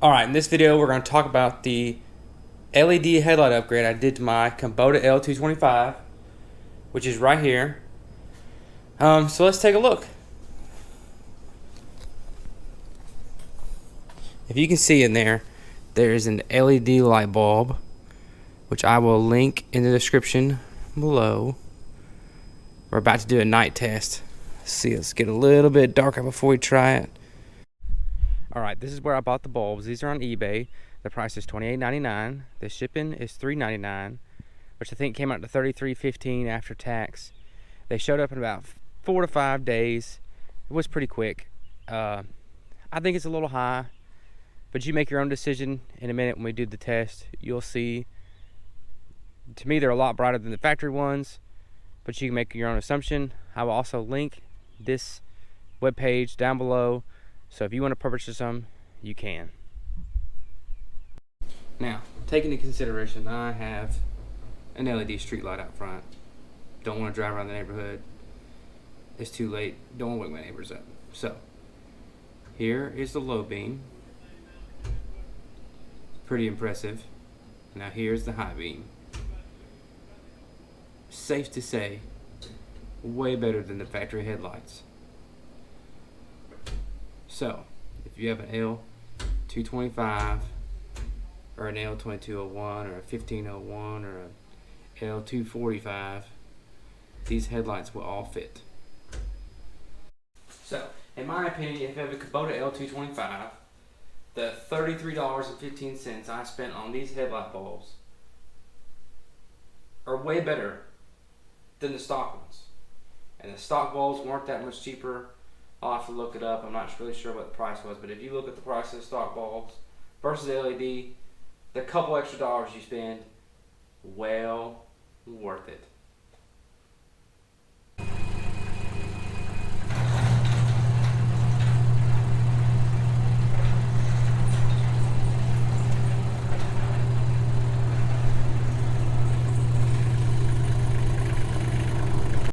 Alright, in this video we're going to talk about the LED headlight upgrade I did to my Kubota L225, which is right here. So let's take a look. If you can see in there, there's an LED light bulb, which I will link in the description below. We're about to do a night test. Let's get a little bit darker before we try it. Alright, this is where I bought the bulbs. These are on eBay. The price is $28.99. The shipping is $3.99, which I think came out to $33.15 after tax. They showed up in about 4 to 5 days. It was pretty quick. I think it's a little high, but you make your own decision in a minute when we do the test. You'll see. To me, they're a lot brighter than the factory ones, but you can make your own assumption. I will also link this webpage down below, so if you want to purchase some, you can. Now, taking into consideration, I have an LED street light out front. Don't want to drive around the neighborhood. It's too late. Don't want to wake my neighbors up. So, here is the low beam. Pretty impressive. Now here's the high beam. Safe to say, way better than the factory headlights. So, if you have an L225 or an L2201 or a 1501 or an L245, these headlights will all fit. So, in my opinion, if you have a Kubota L225, the $33.15 I spent on these headlight bulbs are way better than the stock ones. And the stock bulbs weren't that much cheaper. I'll have to look it up. I'm not really sure what the price was, but if you look at the price of the stock bulbs versus the LED, the couple extra dollars you spend, well worth it.